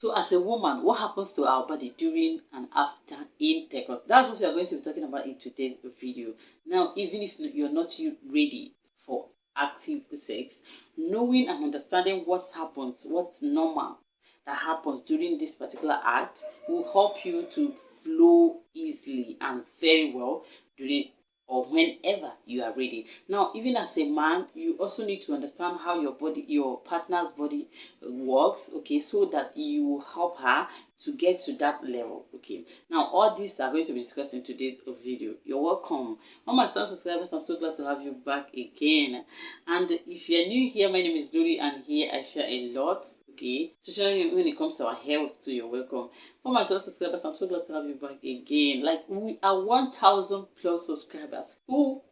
So as a woman, what happens to our body during and after intercourse? That's what we are going to be talking about in today's video. Now, even if you're not ready for active sex, knowing and understanding what happens, what's normal that happens during this particular act will help you to flow easily and very well during or whenever you are ready. Now, even as a man, you also need to understand how your partner's body works, okay, so that you will help her to get to that level, okay. Now, all these are going to be discussed in today's video. You're welcome. All my subscribers, I'm so glad to have you back again. And if you're new here, my name is Lori, and here I share a lot, okay, especially when it comes to our health, so you're welcome. For my subscribers, I'm so glad to have you back again. Like, we are 1,000 plus subscribers. Oh,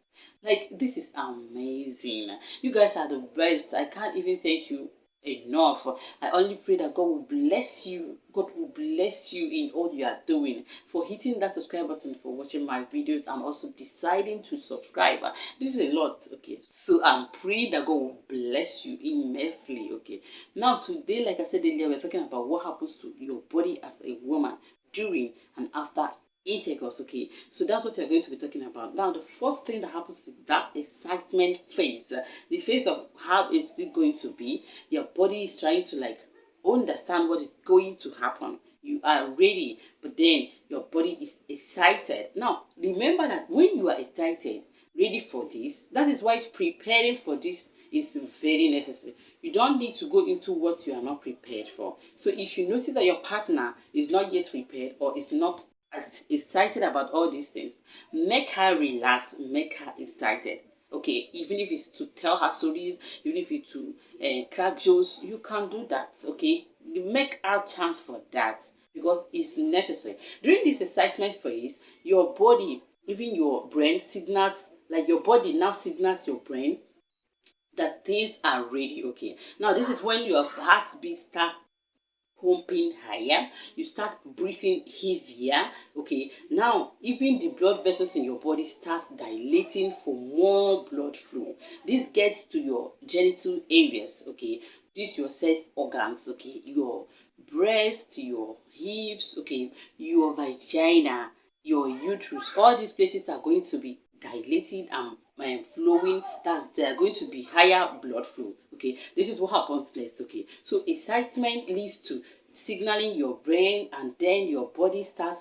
like, this is amazing. You guys are the best. I can't even thank you enough. I only pray that God will bless you. God will bless you in all you are doing, for hitting that subscribe button, for watching my videos, and also deciding to subscribe. This is a lot, okay. So I'm praying that God will bless you immensely, okay. Now today, like I said earlier, we're talking about what happens to your body as a woman during and after intercourse, okay. So that's what we're going to be talking about. Now, the first thing that happens is that excitement phase, the phase of how it's going to be. Your body is trying to like understand what is going to happen. You are ready, but then your body is excited. Now, remember that when you are excited, ready for this, that is why preparing for this is very necessary. You don't need to go into what you are not prepared for. So if you notice that your partner is not yet prepared or is not excited about all these things, make her relax, make her excited, okay. Even if it's to tell her stories, even if it's to crack jokes, you can do that, okay. You make her chance for that, because it's necessary. During this excitement phase, your body, even your brain signals, like your body now signals your brain that things are ready, okay. Now this is when your heartbeat starts pumping higher, you start breathing heavier, okay. Now even the blood vessels in your body starts dilating for more blood flow. This gets to your genital areas, okay. This your sex organs, okay, your breast, your hips, okay, your vagina, your uterus. All these places are going to be dilated and flowing. There are going to be higher blood flow, okay. This is what happens next, okay. So excitement leads to signaling your brain, and then your body starts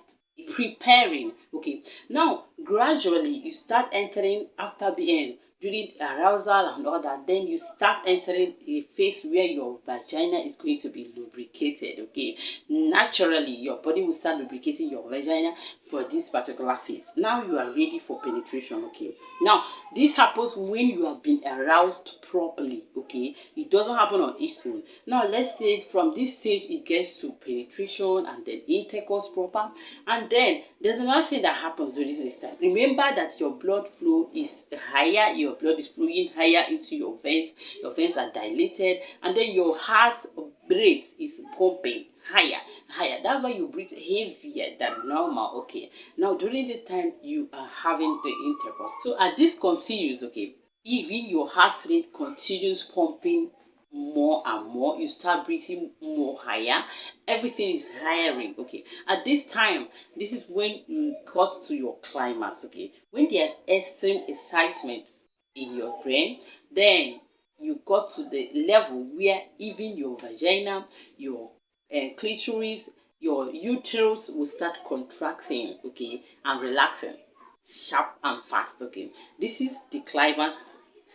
preparing, okay. Now gradually you start entering, after being during arousal and all that, then you start entering a phase where your vagina is going to be lubricated, okay. Naturally your body will start lubricating your vagina for this particular phase. Now you are ready for penetration, okay. Now this happens when you have been aroused properly, okay. It doesn't happen on its own. Now let's say from this stage it gets to penetration and then intercourse proper, and then there's another thing that happens during this time. Remember that your blood flow is higher, your blood is flowing higher into your veins are dilated, and then your heart rate is pumping higher. That's why you breathe heavier than normal, okay. Now during this time you are having the intercourse. So as this continues, okay, even your heart rate continues pumping more and more, you start breathing more higher, everything is hiring, okay. At this time, this is when you got to your climax, okay. When there's extreme excitement in your brain, then you got to the level where even your vagina, your clitoris, your uterus will start contracting, okay, and relaxing sharp and fast, okay. This is the climax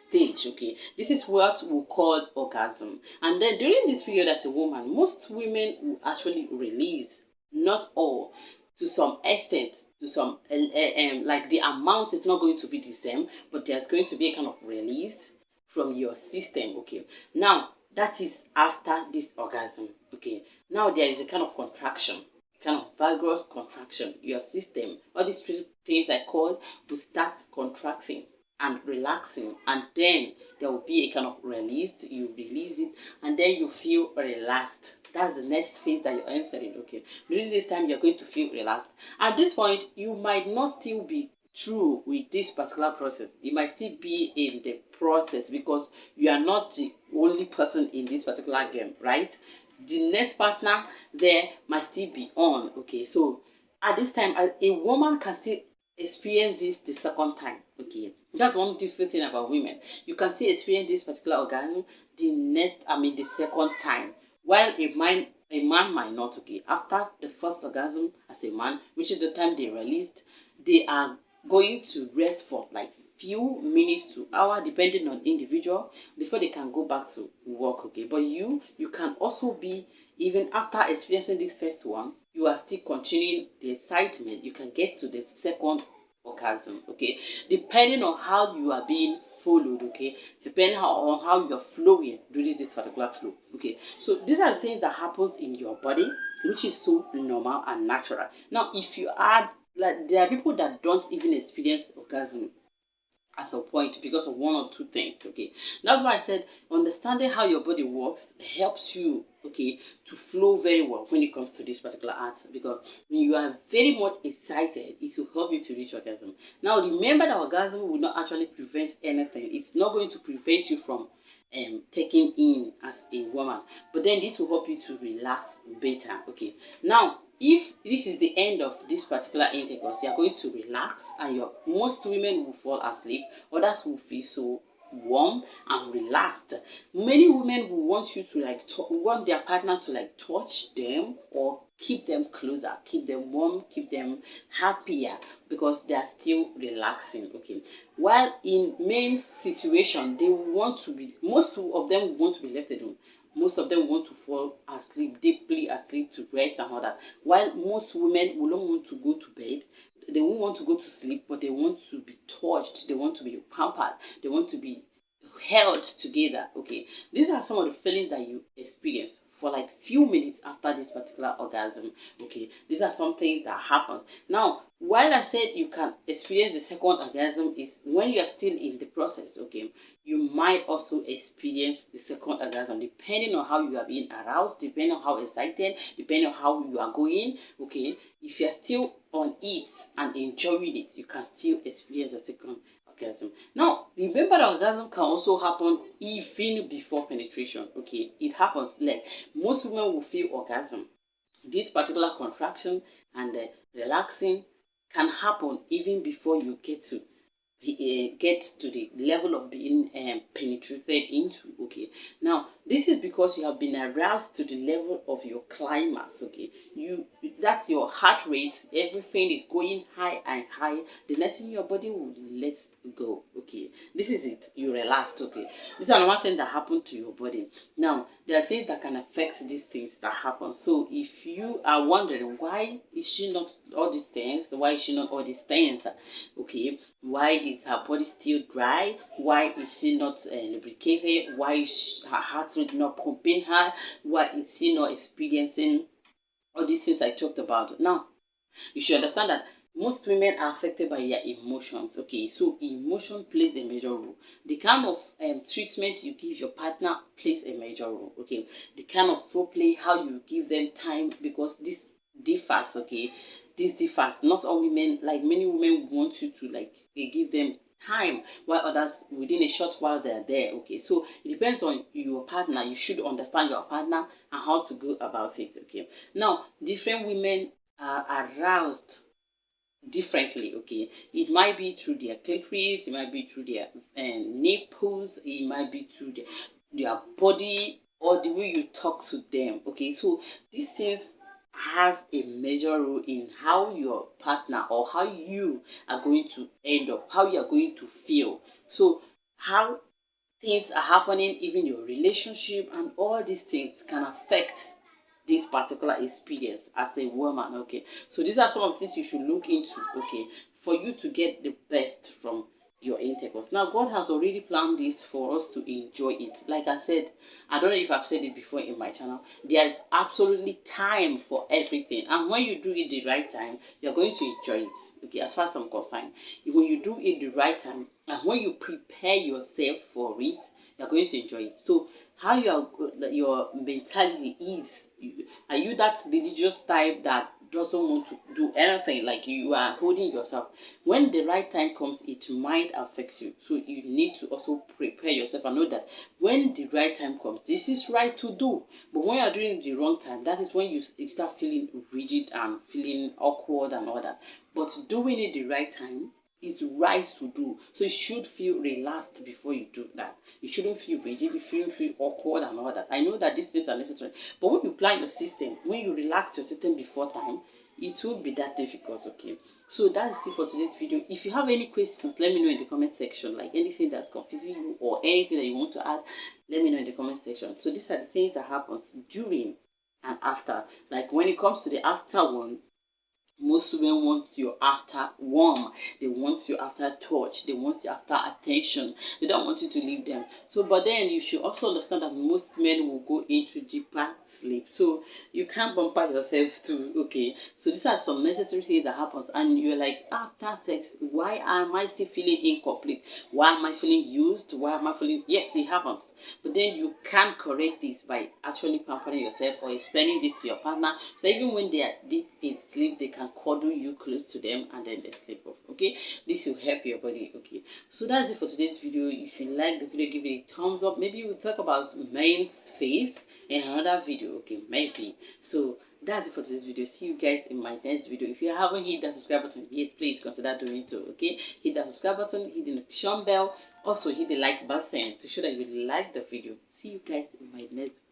stage, okay. This is what we call orgasm. And then during this period, as a woman, most women will actually release, not all, to some extent, to some like the amount is not going to be the same, but there's going to be a kind of release from your system, okay. Now that is after this orgasm, okay. Now there is a kind of contraction, kind of vigorous contraction. Your system, all these three things I called, will start contracting and relaxing, and then there will be a kind of release. You release it, and then you feel relaxed. That's the next phase that you're entering, okay. During this time, you're going to feel relaxed. At this point, you might not still be through with this particular process. You might still be in the process, because you are not the only person in this particular game, right? the next partner there might still be on. Okay, so at this time, a woman can still experience this the second time. Okay, that's one beautiful thing about women. You can still experience this particular orgasm the next, the second time, while a man might not. Okay, after the first orgasm as a man, which is the time they released, they are going to rest for like few minutes to hour depending on individual before they can go back to work. Okay, but you can also be, even after experiencing this first one, you are still continuing the excitement. You can get to the second orgasm. Okay, depending on how you are being followed. Okay, depending on how you're flowing during this particular flow. Okay, so these are the things that happens in your body, which is so normal and natural. Now if you add, like, there are people that don't even experience orgasm at some point because of one or two things. Okay, that's why I said understanding how your body works helps you, okay, to flow very well when it comes to this particular art, because when you are very much excited, it will help you to reach orgasm. Now remember that orgasm will not actually prevent anything. It's not going to prevent you from taking in as a woman, but then this will help you to relax better. Okay, now if this is the end of this particular intercourse, you are going to relax, and most women will fall asleep, others will feel so warm and relaxed. Many women will want you to want their partner to like touch them or keep them closer, keep them warm, keep them happier, because they are still relaxing. Okay, while in main situation, they want to be, most of them want to be left alone. Most of them want to fall asleep, deeply asleep, to rest and all that. While most women will not want to go to bed, they won't want to go to sleep, but they want to be touched, they want to be pampered, they want to be held together. Okay, these are some of the feelings that you experience for like few minutes after this particular orgasm. Okay, these are some things that happen. Now while I said you can experience the second orgasm is when you are still in the process. Okay, you might also experience the second orgasm depending on how you are being aroused, depending on how excited, depending on how you are going. Okay, if you're still on it and enjoying it, you can still experience the second orgasm. Now remember that orgasm can also happen even before penetration. Okay, it happens, like most women will feel orgasm, this particular contraction and relaxing can happen even before you get to the level of being penetrated into. Okay, now this is because you have been aroused to the level of your climax. Okay, that's your heart rate, everything is going high and high. The next thing your body will let go. Okay, this is it, you relaxed. Okay, these are one thing that happen to your body. Now there are things that can affect these things that happen. So if you are wondering why is she not all these things, why is she not all these things, okay, why is her body still dry, why is she not lubricated, why is her heart rate not pumping her, why is she not experiencing all these things I talked about. Now you should understand that most women are affected by their emotions. Okay, so emotion plays a major role. The kind of treatment you give your partner plays a major role. Okay, the kind of foreplay, how you give them time, because this differs. Okay, this differs. Not all women, like many women want you to like give them time, while others within a short while they are there. Okay, so it depends on your partner. You should understand your partner and how to go about it. Okay, now different women are aroused differently. Okay, it might be through their clitoris, it might be through their nipples, it might be through their body, or the way you talk to them. Okay, so these things has a major role in how your partner or how you are going to end up, how you are going to feel. So how things are happening, even your relationship and all these things can affect this particular experience as a woman. Okay, so these are some of the things you should look into, okay, for you to get the best from your intercourse. Now God has already planned this for us to enjoy it. Like I said, I don't know if I've said it before in my channel, there is absolutely time for everything, and when you do it the right time, you're going to enjoy it. Okay, as far as I'm concerned, when you do it the right time and when you prepare yourself for it, you're going to enjoy it. So how your mentality is, are you that religious type that doesn't want to do anything, like you are holding yourself. When the right time comes, it might affect you. So you need to also prepare yourself and know that when the right time comes, this is right to do. But when you are doing the wrong time, that is when you start feeling rigid and feeling awkward and all that. But doing it the right time is right to do. So you should feel relaxed before you do that. You shouldn't feel rigid, you shouldn't feel awkward and all that. I know that these things are necessary, but when you plan your system, when you relax your system before time, it won't be that difficult, okay? So that's it for today's video. If you have any questions, let me know in the comment section, like anything that's confusing you or anything that you want to add, let me know in the comment section. So these are the things that happens during and after. Like when it comes to the after one, most women want you after warm, they want you after touch, they want you after attention, they don't want you to leave them. So but then you should also understand that most men will go into deeper sleep, so you can't bumper yourself too, okay? So these are some necessary things that happens, and you're like, after sex, why am I still feeling incomplete? Why am I feeling used? Why am I feeling, yes, it happens. But then you can correct this by actually pampering yourself or explaining this to your partner. So even when they are deep in sleep, they can cuddle you close to them and then they sleep off. Okay, this will help your body. Okay, so that's it for today's video. If you like the video, give it a thumbs up. Maybe we'll talk about men's face in another video. Okay, maybe. So that's it for today's video. See you guys in my next video. If you haven't hit that subscribe button yet, please consider doing so. Okay, hit that subscribe button, hit the notification bell, also hit the like button to show that you like the video. See you guys in my next video.